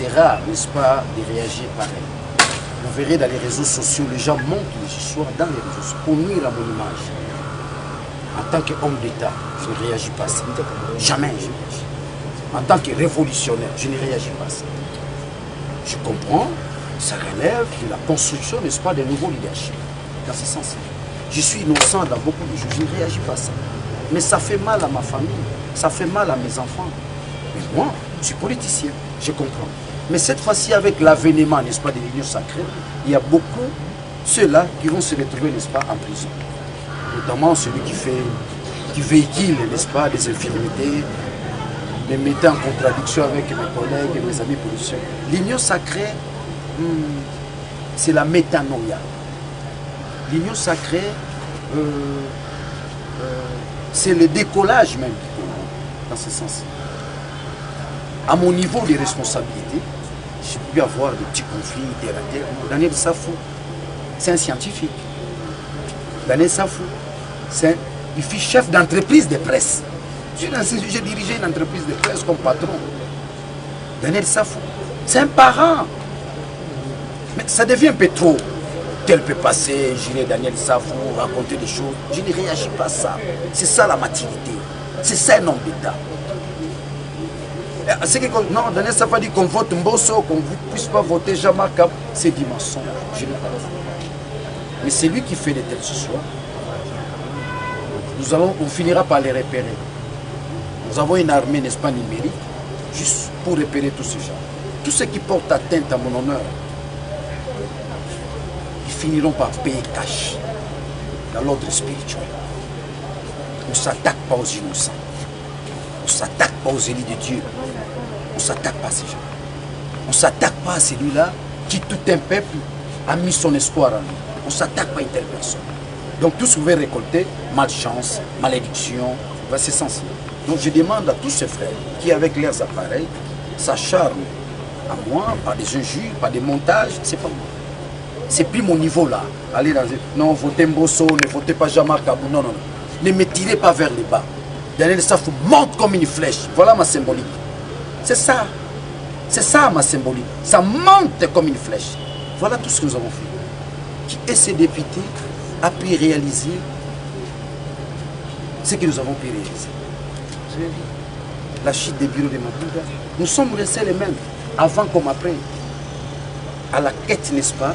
C'est rare, n'est-ce pas, de réagir pareil. Vous verrez dans les réseaux sociaux, les gens montent les histoires dans les réseaux sociaux pour nuire à mon image. En tant qu'homme d'État, je ne réagis pas à ça. Jamais je réagis. En tant que révolutionnaire, je ne réagis pas à ça. Je comprends, ça relève de la construction, n'est-ce pas, de nouveaux leaderships. Dans ce sens-là. Je suis innocent dans beaucoup de choses, je ne réagis pas à ça. Mais ça fait mal à ma famille, ça fait mal à mes enfants. Mais moi, je suis politicien, je comprends. Mais cette fois-ci, avec l'avènement, n'est-ce pas, de l'Union sacrée, il y a beaucoup, ceux-là, qui vont se retrouver, n'est-ce pas, en prison. Notamment celui qui véhicule, n'est-ce pas, des infirmités, me mettant en contradiction avec mes collègues et mes amis politiciens. L'Union sacrée, c'est la métanoïa. L'Union sacrée, c'est le décollage même du Congo, dans ce sens. À mon niveau de responsabilité, j'ai pu avoir des petits conflits terre à terre. Daniel Safou, c'est un scientifique. Daniel Safou, il fut chef d'entreprise de presse. J'ai dirigé une entreprise de presse comme patron. Daniel Safou, c'est un parent. Mais ça devient un peu trop. Tel peut passer, j'irai Daniel Safou, raconter des choses. Je ne réagis pas à ça. C'est ça la maturité. C'est ça un homme d'État. Non, Daniel Safou dit qu'on vote Mbosso, qu'on ne puisse pas voter Jamaka. C'est du mensonge. Je n'ai pas dit. Mais c'est lui qui fait les tels ce soir. On finira par les repérer. Nous avons une armée, n'est-ce pas, numérique, juste pour repérer tous ces gens. Tous ceux qui portent atteinte à mon honneur, ils finiront par payer cash dans l'ordre spirituel. On ne s'attaque pas aux innocents. On ne s'attaque pas aux élus de Dieu. On ne s'attaque pas à ces gens. On ne s'attaque pas à celui-là qui, tout un peuple, a mis son espoir en lui. On ne s'attaque pas à une telle personne. Donc tous vous pouvez récolter malchance, malédiction, c'est sensible. Donc je demande à tous ces frères qui, avec leurs appareils, s'acharnent à moi par des injures, par des montages, c'est pas moi. C'est plus mon niveau là. Allez dans non, votez Mbosso, ne votez pas Jean-Marc Kabou, non, non, non. Ne me tirez pas vers le bas. Daniel Safou monte comme une flèche. Voilà ma symbolique. C'est ça. C'est ça ma symbolique. Ça monte comme une flèche. Voilà tout ce que nous avons fait. Qui est ces députés a pu réaliser ce que nous avons pu réaliser. La chute des bureaux de Mabouda, nous sommes restés les mêmes, avant comme après, à la quête, n'est-ce pas,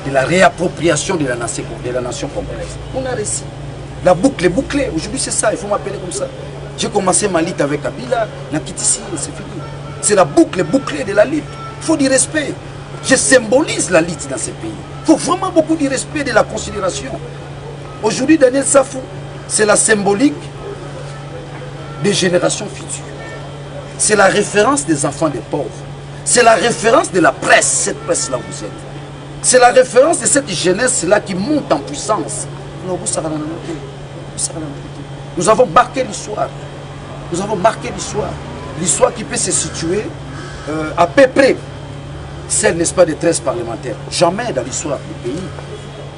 de la réappropriation de la nation congolaise. On a réussi. La boucle est bouclée. Aujourd'hui, c'est ça, il faut m'appeler comme ça. J'ai commencé ma lutte avec Kabila, la quitte ici, c'est fini. C'est la boucle bouclée de la lutte. Il faut du respect. Je symbolise la lutte dans ces pays. Il faut vraiment beaucoup de respect et de la considération. Aujourd'hui, Daniel Safou, c'est la symbolique des générations futures. C'est la référence des enfants des pauvres. C'est la référence de la presse, cette presse-là vous êtes. C'est la référence de cette jeunesse-là qui monte en puissance. Nous avons marqué l'histoire. Nous avons marqué l'histoire. L'histoire qui peut se situer à peu près celle, n'est-ce pas, des 13 parlementaires. Jamais dans l'histoire du pays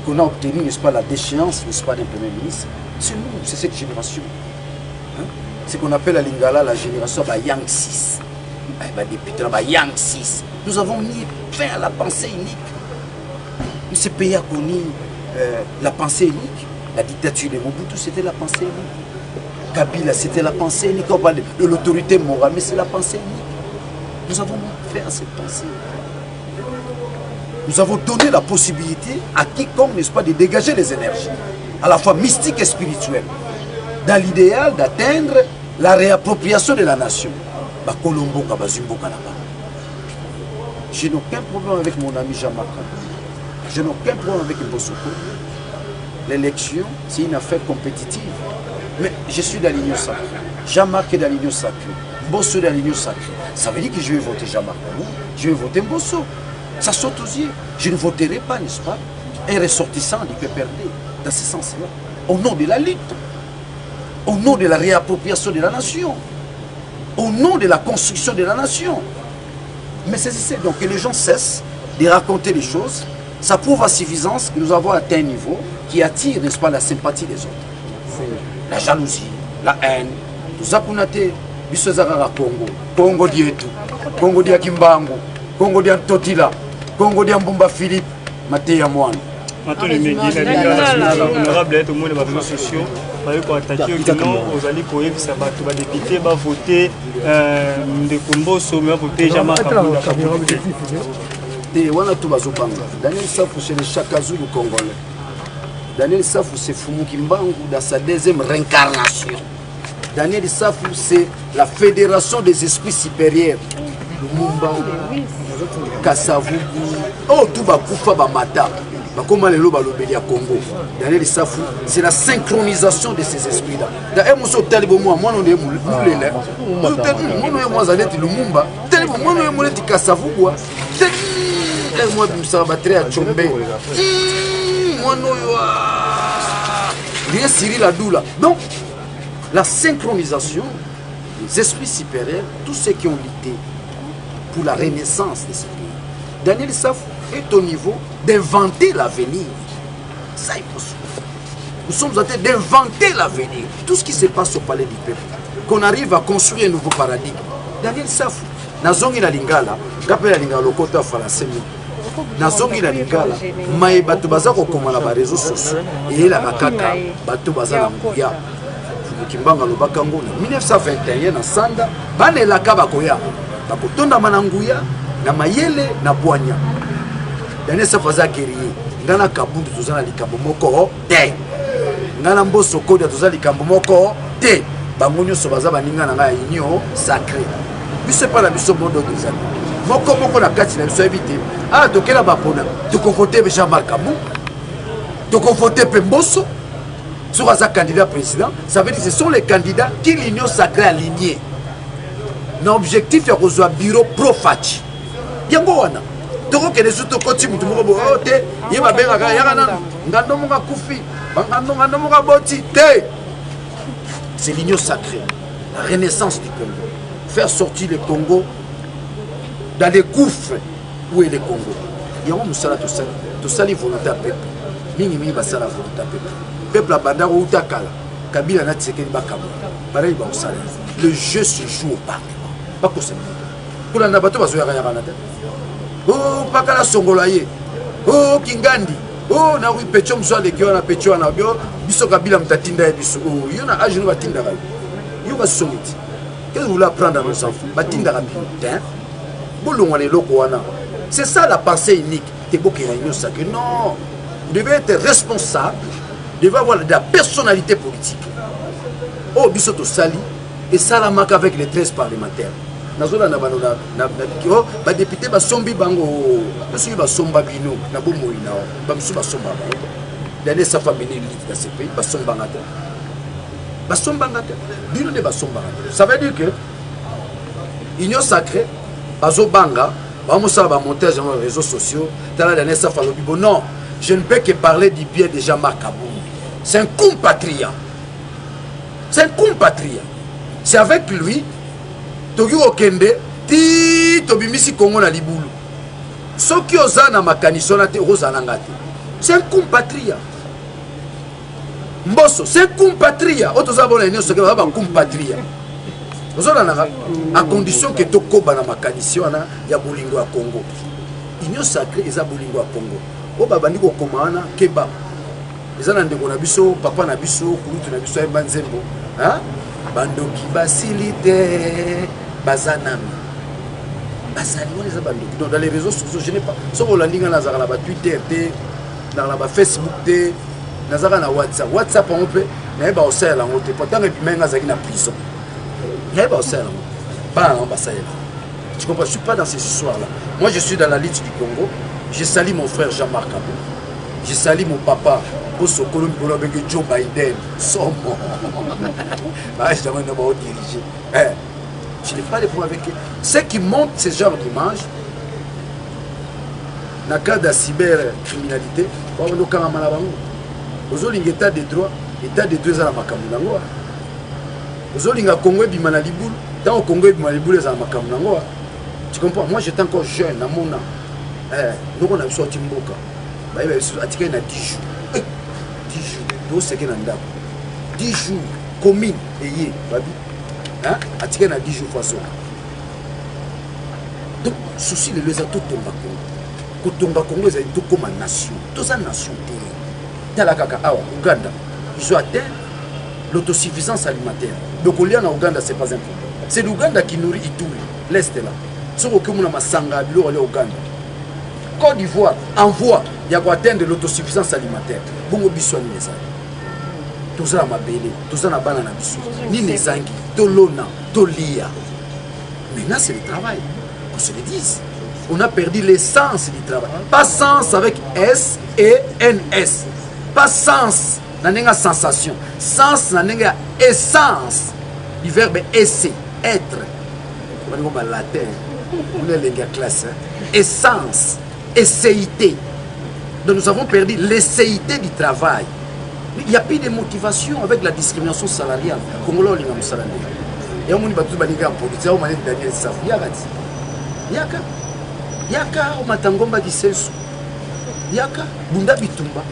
qu'on a obtenu, n'est-ce pas, la déchéance, n'est-ce pas, d'un premier ministre. C'est nous, c'est cette génération. Hein? C'est qu'on appelle à Lingala la génération Yang 6. Député Yang 6. Nous avons mis fin à la pensée unique. Ce pays a connu la pensée unique. La dictature de Mobutu, c'était la pensée unique. Kabila, c'était la pensée unique. On parle de l'autorité morale, mais c'est la pensée unique. Nous avons mis fin à cette pensée. Nous avons donné la possibilité à quiconque, n'est-ce pas, de dégager les énergies, à la fois mystiques et spirituelles, dans l'idéal d'atteindre la réappropriation de la nation. Je n'ai aucun problème avec mon ami Jean-Marc. Je n'ai aucun problème avec Mbosso. L'élection, c'est une affaire compétitive. Mais je suis dans l'Union sacrée. Jean-Marc est dans l'Union sacrée. Mbosso est dans l'Union sacrée. Ça veut dire que je vais voter Jean-Marc. Je vais voter Mbosso. Ça saute aux yeux. Je ne voterai pas, n'est-ce pas, un ressortissant du PPRD, dans ce sens-là, au nom de la lutte, au nom de la réappropriation de la nation, au nom de la construction de la nation. Mais c'est donc que les gens cessent de raconter les choses. Ça prouve à suffisance que nous avons atteint un niveau qui attire, n'est-ce pas, la sympathie des autres. La jalousie, la haine, tout ça qu'on a été. biso ezaka Congo. Congo dietu. Congo dia Kimbangu. Congo dia Totila. Congo dia Mbumba Philippe. Mateya Mwana. Maintenant les médias, honorable tout le monde les réseaux sociaux, pour attaquer aux alliés pour ça va député va voter de combo sommet voter jamais et wana tout bazopanga. Daniel Safou c'est le Chaka Zulu congolais. Daniel Safou c'est Fumu Kimbangu dans sa deuxième réincarnation. Daniel Safou c'est la fédération des esprits supérieurs. Lumumba, Kasavubu, oh tout bakufa bamata. Comment les lobes à Congo. Daniel Safou, c'est la synchronisation de ces esprits-là. D'ailleurs, moi, je suis moi, on est moulé. Moi, je suis Lumumba. Moi, je suis Kassavou. Moi, je suis batterie à Tchombe. Moi, je suis Cyril Adoula. Donc, la synchronisation des esprits supérieurs, tous ceux qui ont lutté pour la renaissance de ce pays. Daniel Safou est au niveau d'inventer l'avenir. Ça, il faut. Nous sommes en train d'inventer l'avenir. Tout ce qui se passe au palais du peuple. Qu'on arrive à construire un nouveau paradigme. Daniel Safou, Nazongi la Lingala, Kapel la Lingala, Lokota Falasemi. Nazongi la Lingala, Maï Batubaza Kokomala, les réseaux sociaux, et la Rakaka, Batubaza Mouya. Kimbanga Lobakango, 1921, na Sanda, Bane la Kabakoya, Bakotonda Mananguya, na Mayele, na Boanya. Daniel Safou aza guerrier. Ngana Kabundu tozana likambo moko te. Ngana Mboso Kodia tozana likambo moko te. Bango nyonso baza baninga na ngai union sacrée. Biso pa na biso mondo tozana. Moko na kati na biso éviter. Ah tokela bapona. Tokovoter Jean-Marc Kabou. Tokovoter Pemboso. Sur un candidat président, ça veut dire que ce sont les candidats qui l'union sacrée alignée. L'objectif est que bureau pro-Fachi. Yango wana. Toko kene suto koti mutu moko bo te yeba benga ka yakana ngando monga kufi ngando monga boti te. C'est l'union sacrée, la renaissance du Congo. Faire sortir le Congo dans les gouffres où est le Congo. Yango musala to sali volonté peuple. Mingi basala volonté peuple. Peuple a banda ou takala. Kabila na tsekeli bakamo. Pareil ba osala. Le jeu se joue au parlement. Pas pour ça. Pour la nabato bazo yakana te. Oh, Pakala Songolaye. Oh, Kingandi. Oh, na oui, Pecho Msoa de Kyo na Pecho na bio. Biso Kabila Mtatinda et Biso. Oh, il y en a agi nous Batinda. Il y a Somiti. Qu'est-ce que vous voulez apprendre à nos enfants? Batinda Rabin. Boulon les locaux. C'est ça la pensée unique. T'es beau qu'il y a une sacrée. Non. Vous devez être responsable. Vous devez avoir de la personnalité politique. Oh, Biso Sali. Et ça la marque avec les 13 parlementaires. Nazola na bano na ba député ba sombi bango parce que ba somba bino na bomo ina ba msu ba somba ba dane sa famille lit dans ce pays ba somba ngata bino de ba somba ngata. Ça veut dire que union sacrée bazo banga ba mosala ba montage dans les réseaux sociaux dans la dernière sa falobi bon non je ne peux que parler du bien de Jean-Marc Kabou. C'est un compatriote, c'est avec lui Toki okende ti tobimisi Congo na libulu. Soki ozana makaniso na te ozana ngate. C'est un compatriote. Mboso, c'est un compatriote. Otoza bona ni soki ba compatriote. Ozona na à condition que tokoba na makaniso na ya bolingo ya Congo. Union sacrée eza bolingo ya Congo. O baba ndiko komana keba. Ezana ndeko na biso, papa na biso, kulutu na biso eba nzembo. Hein? Bandoki basilite bazanami bazali on les a bandoki dans les réseaux sociaux. Je n'ai pas so on la ligne na zaka na Twitter te na ba Facebook te na zaka na WhatsApp on peut na ba osala on te pourtant et puis menga zaki na prison na ba osala pas on ba ça. Tu comprends? Je suis pas dans ces histoires là. Moi je suis dans la lutte du Congo. Je salue mon frère Jean-Marc Kabou. Je salue mon papa Bosso Kolombi avec Joe Biden. Son mort. Bah je demande de diriger. Je n'ai pas de problème avec eux. Ceux qui montent ce genre d'image, dans le cas de la cybercriminalité, on va faire un état de droit, état de droit à la Makamou. Vous avez un Congo et un Liboul, tant au Congo et un Liboul, à la Makamou. Tu comprends? Moi j'étais encore jeune, à mon âge. Nous on a sorti Mboka. Il y a 10 jours. 10 jours. 10 jours. Commune. Et hein atika na 10 jours façon donc souci le les autres tomba Congo ko tomba Congo ezali to comme nation to sa nation tala kaka awa Ouganda ils ont atteint l'autosuffisance alimentaire donc au lieu en Ouganda c'est pas un problème c'est l'Ouganda qui nourrit Ituri l'est là ce que mona masanga bilo au Ouganda Côte d'Ivoire envoie il y a atteindre l'autosuffisance alimentaire bongo biswani les amis tout ça ma belle tout ça na bana na biso ni les angi to lona to lia maintenant c'est le travail qu'on se le dise on a perdu l'essence du travail pas sens avec S et N S pas sens na nenga sensation sens na nenga essence du verbe essayer être on va dire latin on est lenga classe essence essayité. Donc nous avons perdu l'essayité du travail. Il n'y a plus de motivation avec la discrimination salariale. Comme on l'a dit, il y a un peu de politique, on a dit Daniel Saf. Yaka, on m'a tangomba di sensu. Yaka, bunda bitumba.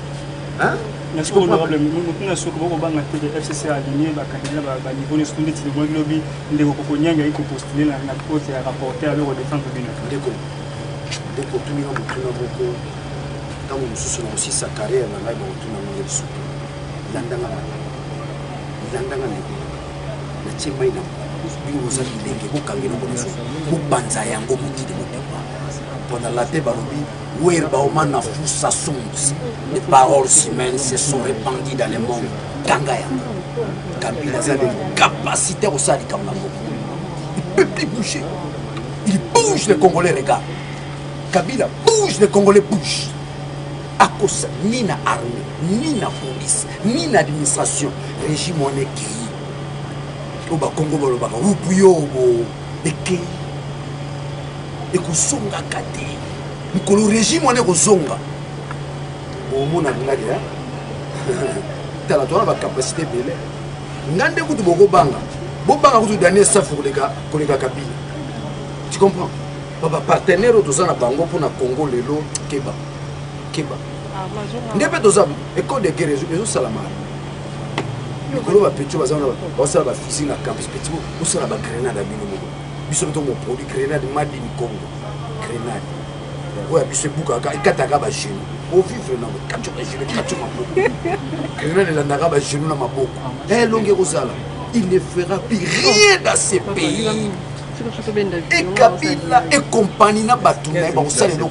Hein? Merci beaucoup, honorable. Nous avons beaucoup de FCC aligné, au niveau de students, de lobby, de Kokonyanga, qui postulé la côte et à rapporter à l'euro défense de l'Union. Donc pour tout le monde, quand on se aussi sa carrière, on a tout le monde sous. Landanga, na chema ina. Bigo za bilenge ko kangena ko so. Ko banza yango muti de motemba. Pendant la tête barobi, wer ba omana fusa songs. Les paroles humaines se sont répandues dans le monde. Kanga yango. Kabila a des capacités au sein du Kamnambo. Il peut plus bouger. Il bouge, les Congolais regardent. Kabila bouge, les Congolais bougent. À cause ni na armée, ni na police, ni na administration, régime on est qui. Au bas Congo baloba rupuyo bo eke. Et que songa kate. Mikolo régime on est kozonga. Au mona ngadi hein. Tala toi ba capacité belé. Ngande kutu boko banga. Bo banga kutu dernier safu kolega Kabila. Tu comprends? Baba partenaire autour na bango pour na Congo lelo keba keba ndebe toza école de guerre ezo salama mikolo ba petio bazana ba sala ba fusil na campus petio o sala ba grenade abino moko biso to mo produit grenade made in Congo grenade oya biso buka ka ikataka ba jeune o vivre na kacho ba jeune kacho maboko grenade la ndaka ba jeune na maboko longue kozala il ne fera plus rien dans ces pays. Et Kabila et compagnie na Batouna, ils vont s'aller de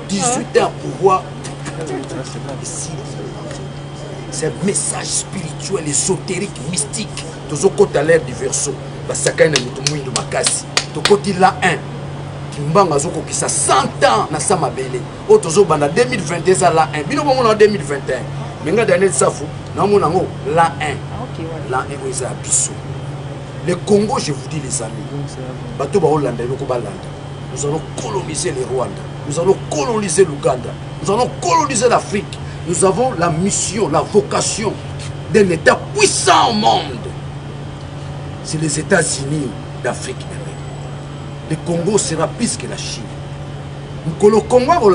18 ans pour pouvoir. C'est un message spirituel, ésotérique, mystique. Tous au côté à l'air du verso. Basaka na mutumui de makasi. To côté la 1. Kimbanga zoko qui ça 100 ans na sama belé. O tozo banda 2021 ça la 1. Bino bongo na 2021. Menga Daniel Safou na mona ngo la 1. La 1 est à Bissau. Le Congo, je vous dis les amis, nous allons coloniser le Rwanda, nous allons coloniser l'Ouganda, nous allons coloniser l'Afrique. Nous avons la mission, la vocation d'un État puissant au monde. C'est les États-Unis d'Afrique. Le Congo sera plus que la Chine. Le Congo,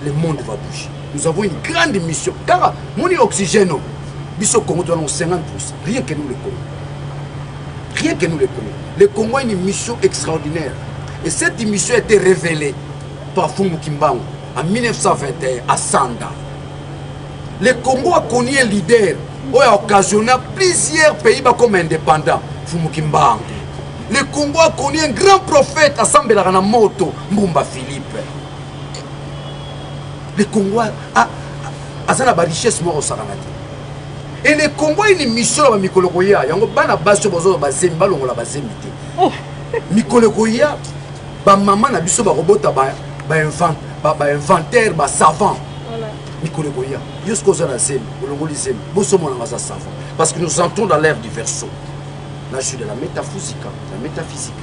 le monde va bouger. Nous avons une grande mission. Car mon oxygène, Biso Congo doit 50%. Rien que nous le connaissons. Rien que nous le connaissons. Le Congo a une mission extraordinaire. Et cette mission a été révélée par Fumu Kimbangu en 1921 à Sanda. Le Congo a connu un leader qui a occasionné plusieurs pays comme indépendants. Fumu Kimbangu. Le Congo a connu un grand prophète à Sambela Moto, Mbumba Philippe. Le Congo a la richesse au Saranati. Et le Congo a une mission à Mikolokoya. Il y a une base sur Bazem, Balongola Bazem. Mikolokoya, maman a biso robot inventaire, savant. Mikolokoya. Jusqu'aux Zem, Bolongolisem, Bosomon a savant. Parce que nous entrons dans l'ère du verso. Là, je suis de la métaphysique. La métaphysique.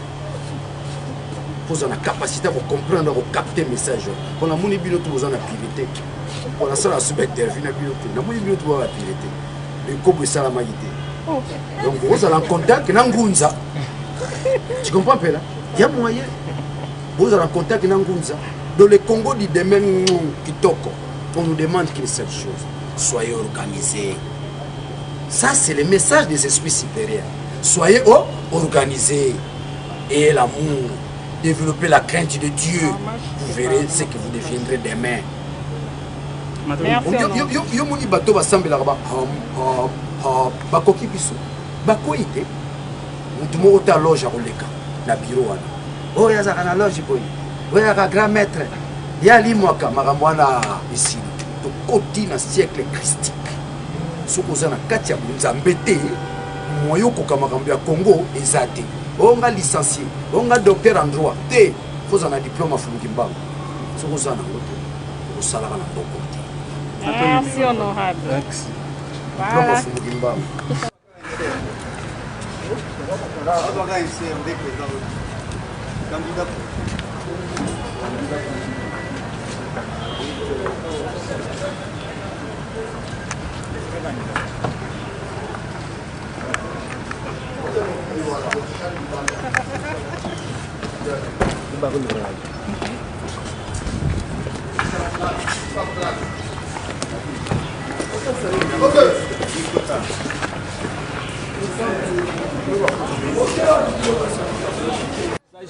Vous avez la capacité de comprendre, de capter le message. On a mon ibino tout besoin de piloter. On a ça la subinterview, on a mon ibino tout besoin de piloter. Le Kobo est la maïté. Donc vous avez un contact avec Ngunza. Tu comprends pas là? Il y a moyen. Vous avez un contact avec Ngunza. Dans le Congo du domaine Kitoko, on nous demande qu'une seule chose. Soyez organisés. Ça, c'est le message des esprits supérieurs. Soyez organisés. Et l'amour, développez la crainte de Dieu. Vous verrez ce que vous deviendrez demain. Yo moni bato basambela ba bakoki biso bakoyi te mutu moko te aloge akoleka na biro wana oyo azalaka na loge boye oyo aka grand maître ya limwaka makambo wana esili tokoti na siècle christique soki oza na kati ya nzambe te moyo okoka makambo ya congo eza te onga licencié onga docteur en droit te foza na diplôme afuluki mbango soki oza nango te osalaka na mboko te. Merci honorable. Merci. Voilà.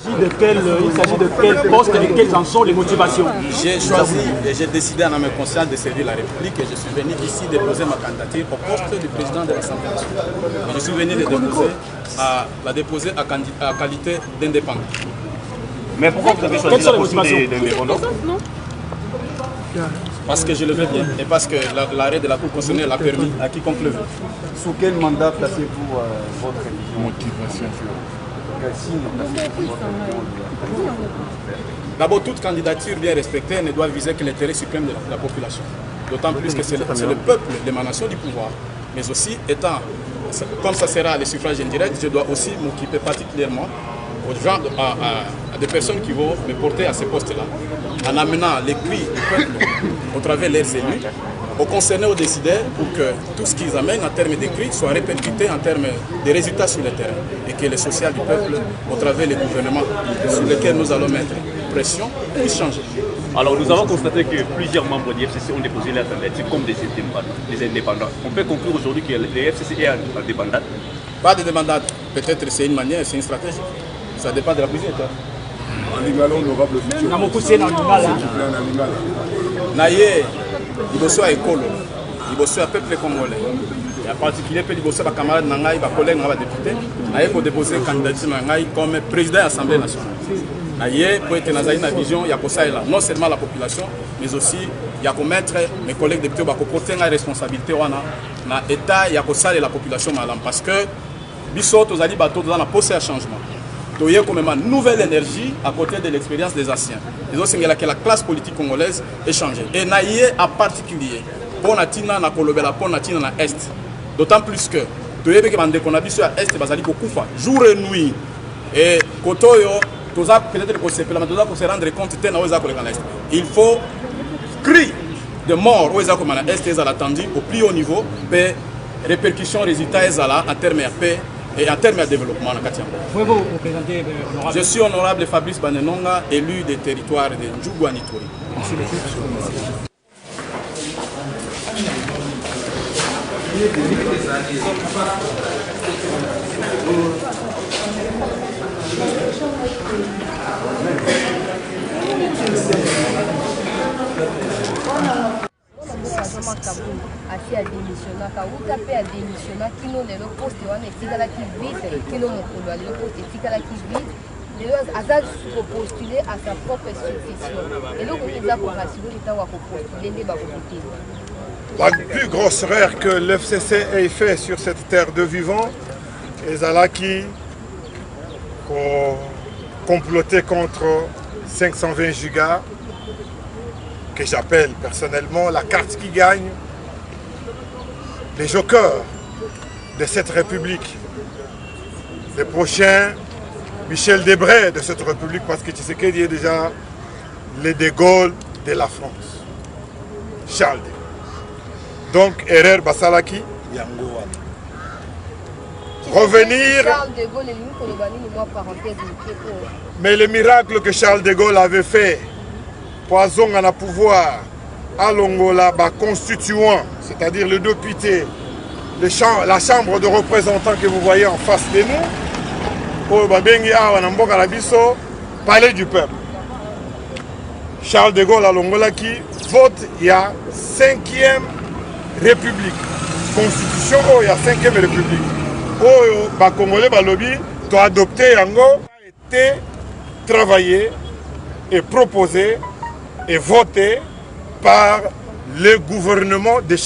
Il s'agit de quel poste et quelles en sont les motivations? J'ai choisi et j'ai décidé en âme et conscience de servir la République et je suis venu ici déposer ma candidature au poste du président de l'Assemblée nationale. Je suis venu la déposer à qualité d'indépendant. Mais pourquoi vous avez choisi la position d'indépendant? Parce que je le veux bien et parce que l'arrêt de la Cour constitutionnelle a permis à quiconque le veut. Sous quel mandat placez-vous votre motivation? D'abord, toute candidature bien respectée ne doit viser que l'intérêt suprême de la population. D'autant plus que c'est le peuple, l'émanation du pouvoir. Mais aussi, comme ça sera les suffrages indirects, je dois aussi m'occuper particulièrement aux gens, à des personnes qui vont me porter à ces postes-là, en amenant les cris du peuple au travers leurs élus, aux concernés, aux décideurs, pour que tout ce qu'ils amènent en termes d'écrits soit répercuté en termes de résultats sur le terrain et que le social du peuple, au travers des gouvernements sur lesquels nous allons mettre pression, puisse changer. Alors nous avons constaté que plusieurs membres du FCC ont déposé leur candidature comme des indépendants. On peut conclure aujourd'hui que le FCC est indépendant? Pas de demandade. Peut-être c'est une manière, c'est une stratégie. Ça dépend de la cuisine. En lingala, honorable Naye, liboso ya ekolo, liboso ya peuple congolais. Et en particulier, liboso ya camarades nangai, ba collègues na ba député, naye ko déposer candidature nangai comme président de l'Assemblée nationale. Naye pour être dans une vision, il y a ça là, non seulement la population, mais aussi il y a ko mettre mes collègues députés ba ko porter la responsabilité wana na état, il y a ko ça la population malam parce que biso tozali bato dans la poste à changement. Il y a quand même une nouvelle énergie à côté de l'expérience des anciens. Et donc, c'est que la classe politique congolaise est changée. Et naïe en particulier, pour Natina, na Kolobela, pour Natina, na Est. D'autant plus que, tu sais que qu'on a vu sur Est, bazali beaucoup fois, jour et nuit. Et Kotoyo, peut-être qu'on se rendre compte, il faut crier de mort aux Est, ils ont attendu au plus haut niveau, mais répercussions, résultats, en termes de paix. Et en termes de développement, Pouvez-vous vous présenter, honorable? Je suis honorable Fabrice Banenonga, élu des territoires de Ndjougou-Anituri. Asi adémissionna kauta mpe adémissionna kino lelo poste wana etikalaki vide kino mokolo ya lelo poste etikalaki vide lelo aza kopostule à sa propre succession eloko eza korassure ntango akopostule nde bakokotela. La plus grosse erreur que l'FCC ait fait sur cette terre de vivants est qui comploté contre 520 gigas que j'appelle personnellement la carte qui gagne, les jokers de cette République, les prochains Michel Debré de cette République, parce que Tshisekedi est déjà le De Gaulle de la France. Charles de Gaulle. Donc, erreur Basalaki, Yango. Revenir. Mais le miracle que Charles de Gaulle avait fait, Poison en a pouvoir à Longola, constituant, c'est-à-dire le député la chambre de représentants que vous voyez en face de nous, au Babengi Awa Namboka Labiso, palais du peuple. Charles de Gaulle à Longola qui vote, il y a 5e République. Constitution, il y a 5e République. Oh, bah, Congolais, bah, lobby, tu as adopté Yango, a été travaillé et proposé et voté par le gouvernement de